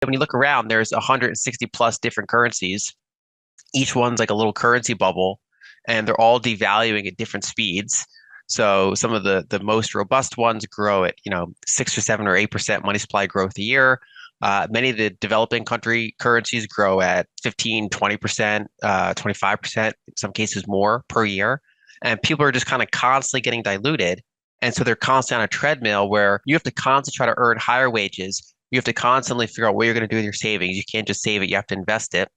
When you look around, there's 160 plus different currencies. Each one's like a little currency bubble, and they're all devaluing at different speeds. So some of the most robust ones grow at 6 or 7 or 8% money supply growth a year. Many of the developing country currencies grow at 15, 20%, 25%, in some cases more per year. And people are just kind of constantly getting diluted. And so they're constantly on a treadmill where you have to constantly try to earn higher wages. You have to constantly figure out what you're going to do with your savings. You can't just save it, you have to invest it.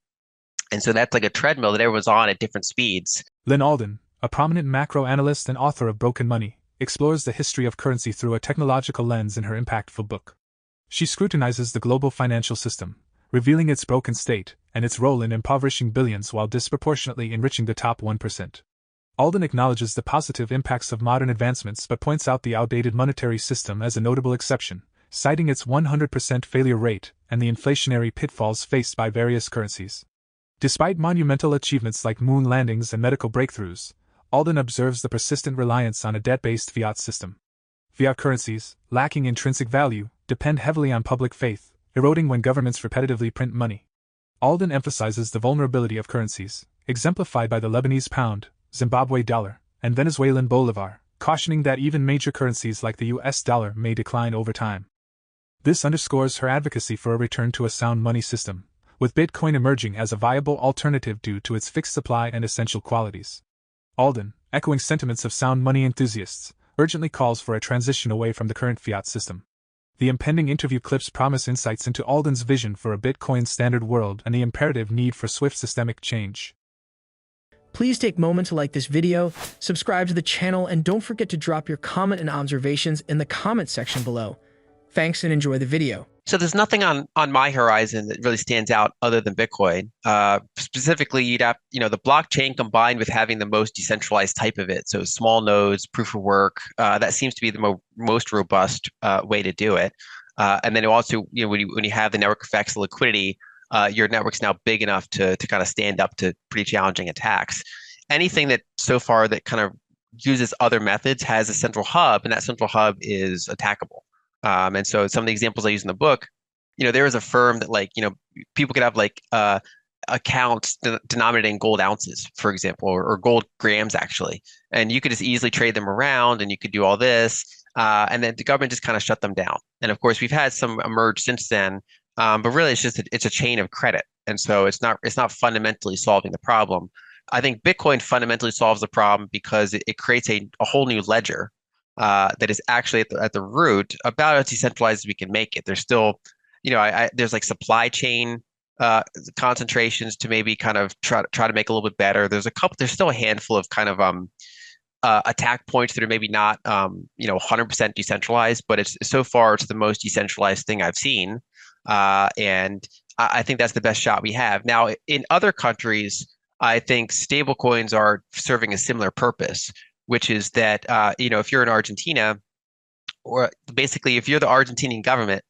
And so that's like a treadmill that everyone's on at different speeds. Lyn Alden, a prominent macro analyst and author of Broken Money, explores the history of currency through a technological lens in her impactful book. She scrutinizes the global financial system, revealing its broken state and its role in impoverishing billions while disproportionately enriching the top 1%. Alden acknowledges the positive impacts of modern advancements but points out the outdated monetary system as a notable exception, citing its 100% failure rate and the inflationary pitfalls faced by various currencies. Despite monumental achievements like moon landings and medical breakthroughs, Alden observes the persistent reliance on a debt-based fiat system. Fiat currencies, lacking intrinsic value, depend heavily on public faith, eroding when governments repetitively print money. Alden emphasizes the vulnerability of currencies, exemplified by the Lebanese pound, Zimbabwe dollar, and Venezuelan bolivar, cautioning that even major currencies like the US dollar may decline over time. This underscores her advocacy for a return to a sound money system, with Bitcoin emerging as a viable alternative due to its fixed supply and essential qualities. Alden, echoing sentiments of sound money enthusiasts, urgently calls for a transition away from the current fiat system. The impending interview clips promise insights into Alden's vision for a Bitcoin standard world and the imperative need for swift systemic change. Please take a moment to like this video, subscribe to the channel, and don't forget to drop your comment and observations in the comment section below. Thanks and enjoy the video. So there's nothing on my horizon that really stands out other than Bitcoin. Specifically, you'd have, the blockchain combined with having the most decentralized type of it. So small nodes, proof of work, that seems to be the most robust way to do it. And then also, when you have the network effects, the liquidity, your network's now big enough to kind of stand up to pretty challenging attacks. Anything that so far that kind of uses other methods has a central hub, and that central hub is attackable. And so some of the examples I use in the book, there is a firm that people could have accounts denominated in gold ounces, for example, or gold grams actually. And you could just easily trade them around and you could do all this. And then the government just kind of shut them down. And of course, we've had some emerge since then. But really it's a chain of credit. And so it's not fundamentally solving the problem. I think Bitcoin fundamentally solves the problem because it creates a whole new ledger that is actually at the root about as decentralized as we can make it. There's still, there's like supply chain concentrations to maybe kind of try to make a little bit better. There's still a handful of kind of attack points that are maybe not 100% decentralized, but it's the most decentralized thing I've seen. And I think that's the best shot we have. Now, in other countries, I think stablecoins are serving a similar purpose, which is that, if you're in Argentina, or basically if you're the Argentinian government,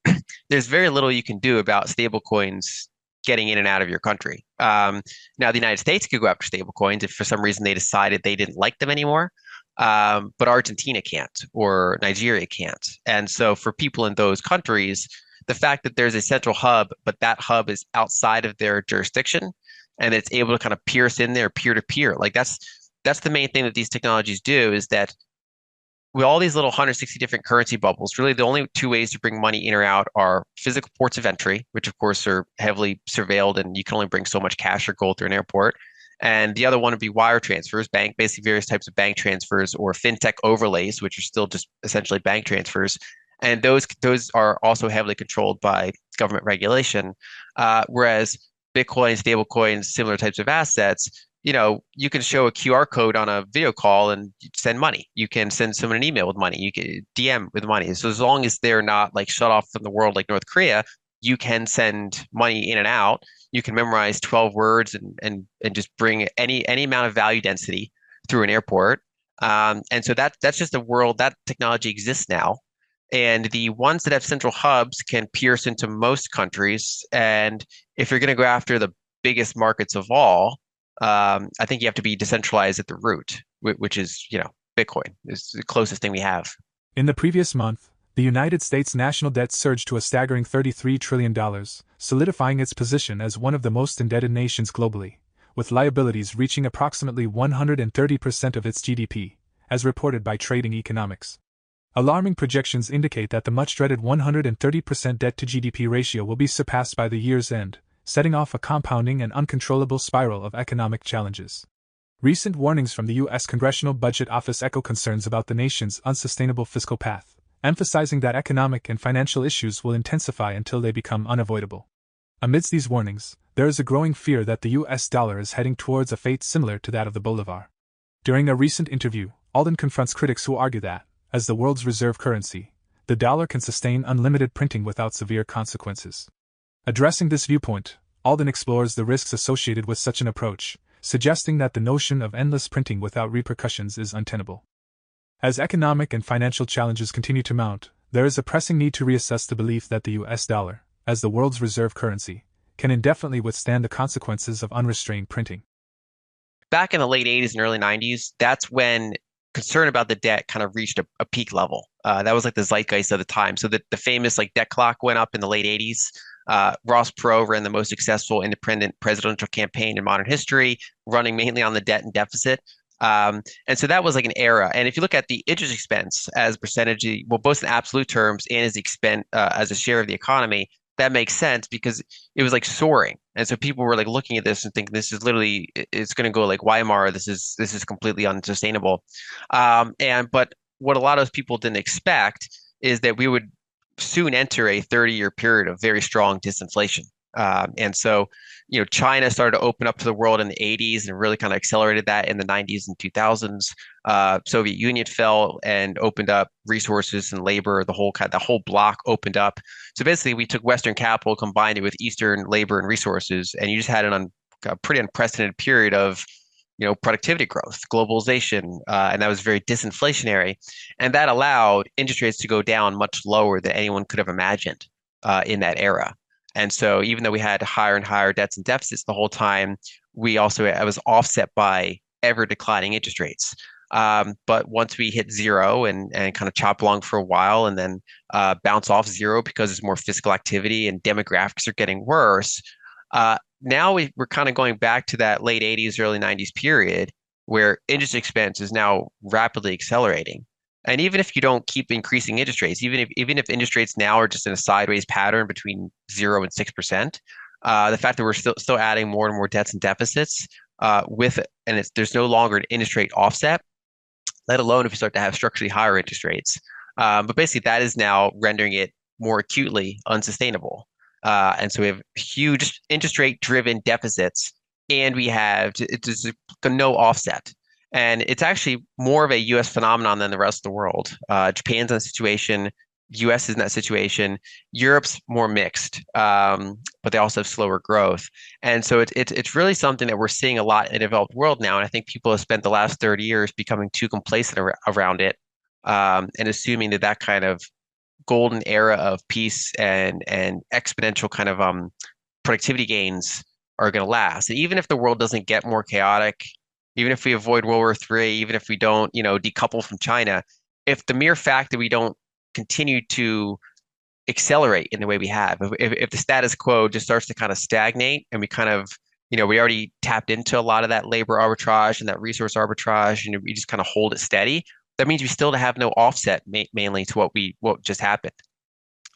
there's very little you can do about stablecoins getting in and out of your country. Now, the United States could go after stablecoins if for some reason they decided they didn't like them anymore, but Argentina can't, or Nigeria can't. And so for people in those countries, the fact that there's a central hub, but that hub is outside of their jurisdiction, and it's able to kind of pierce in there peer to peer, that's the main thing that these technologies do, is that with all these little 160 different currency bubbles, really the only two ways to bring money in or out are physical ports of entry, which of course are heavily surveilled and you can only bring so much cash or gold through an airport. And the other one would be wire transfers, basically various types of bank transfers, or fintech overlays, which are still just essentially bank transfers. And those are also heavily controlled by government regulation. Whereas Bitcoin, stablecoins, similar types of assets, you can show a QR code on a video call and send money. You can send someone an email with money. You can DM with money. So as long as they're not shut off from the world like North Korea, you can send money in and out. You can memorize 12 words and just bring any amount of value density through an airport. And so that's just a world that technology exists now. And the ones that have central hubs can pierce into most countries. And if you're going to go after the biggest markets of all, I think you have to be decentralized at the root, which is, Bitcoin is the closest thing we have. In the previous month, the United States national debt surged to a staggering $33 trillion, solidifying its position as one of the most indebted nations globally, with liabilities reaching approximately 130% of its GDP, as reported by Trading Economics. Alarming projections indicate that the much-dreaded 130% debt-to-GDP ratio will be surpassed by the year's end, setting off a compounding and uncontrollable spiral of economic challenges. Recent warnings from the U.S. Congressional Budget Office echo concerns about the nation's unsustainable fiscal path, emphasizing that economic and financial issues will intensify until they become unavoidable. Amidst these warnings, there is a growing fear that the U.S. dollar is heading towards a fate similar to that of the bolivar. During a recent interview, Alden confronts critics who argue that, as the world's reserve currency, the dollar can sustain unlimited printing without severe consequences. Addressing this viewpoint, Alden explores the risks associated with such an approach, suggesting that the notion of endless printing without repercussions is untenable. As economic and financial challenges continue to mount, there is a pressing need to reassess the belief that the US dollar, as the world's reserve currency, can indefinitely withstand the consequences of unrestrained printing. Back in the late 80s and early 90s, that's when concern about the debt kind of reached a peak level. That was like the zeitgeist of the time. So the famous like debt clock went up in the late 80s. Ross Perot ran the most successful independent presidential campaign in modern history, running mainly on the debt and deficit. And so that was like an era. And if you look at the interest expense as a percentage, well, both in absolute terms and as expense as a share of the economy, that makes sense because it was like soaring. And so people were like looking at this and thinking this is literally it's going to go like Weimar. This is completely unsustainable. But what a lot of people didn't expect is that we would soon enter a 30-year period of very strong disinflation. And so, China started to open up to the world in the 80s and really kind of accelerated that in the 90s and 2000s. Soviet Union fell and opened up resources and labor. The whole block opened up. So basically, we took Western capital, combined it with Eastern labor and resources, and you just had a pretty unprecedented period of productivity growth, globalization, and that was very disinflationary. And that allowed interest rates to go down much lower than anyone could have imagined in that era. And so even though we had higher and higher debts and deficits the whole time, it was offset by ever declining interest rates. But once we hit zero and kind of chop along for a while and then bounce off zero because there's more fiscal activity and demographics are getting worse, now we're kind of going back to that late 80s, early 90s period where interest expense is now rapidly accelerating. And even if you don't keep increasing interest rates, even if interest rates now are just in a sideways pattern between 0 and 6%, the fact that we're still adding more and more debts and deficits there's no longer an interest rate offset, let alone if you start to have structurally higher interest rates. But basically, that is now rendering it more acutely unsustainable. And so we have huge interest rate driven deficits, and it's no offset. And it's actually more of a U.S. phenomenon than the rest of the world. Japan's in that situation. U.S. is in that situation. Europe's more mixed, but they also have slower growth. And so it's really something that we're seeing a lot in the developed world now. And I think people have spent the last 30 years becoming too complacent around it, and assuming that kind of golden era of peace and exponential kind of productivity gains are going to last. And even if the world doesn't get more chaotic, even if we avoid World War III, even if we don't, decouple from China, if the mere fact that we don't continue to accelerate in the way we have, if the status quo just starts to kind of stagnate and we kind of, we already tapped into a lot of that labor arbitrage and that resource arbitrage, and we just kind of hold it steady, that means we still have no offset mainly to what just happened.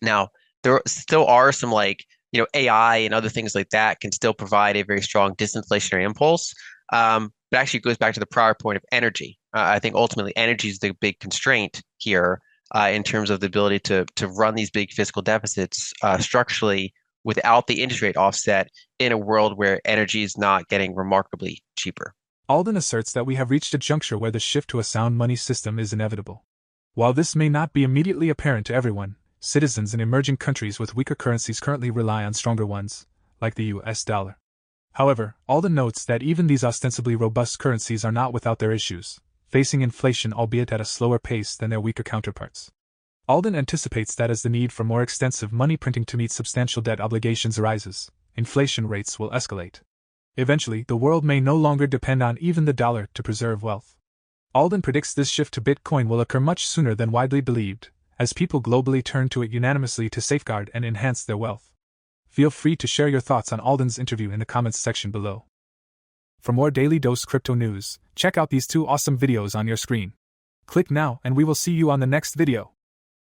Now, there still are some AI and other things like that can still provide a very strong disinflationary impulse. But actually it goes back to the prior point of energy. I think ultimately energy is the big constraint here in terms of the ability to run these big fiscal deficits structurally without the interest rate offset in a world where energy is not getting remarkably cheaper. Alden asserts that we have reached a juncture where the shift to a sound money system is inevitable. While this may not be immediately apparent to everyone, citizens in emerging countries with weaker currencies currently rely on stronger ones, like the US dollar. However, Alden notes that even these ostensibly robust currencies are not without their issues, facing inflation albeit at a slower pace than their weaker counterparts. Alden anticipates that as the need for more extensive money printing to meet substantial debt obligations arises, inflation rates will escalate. Eventually, the world may no longer depend on even the dollar to preserve wealth. Alden predicts this shift to Bitcoin will occur much sooner than widely believed, as people globally turn to it unanimously to safeguard and enhance their wealth. Feel free to share your thoughts on Alden's interview in the comments section below. For more Daily Dose Crypto news, check out these 2 awesome videos on your screen. Click now and we will see you on the next video.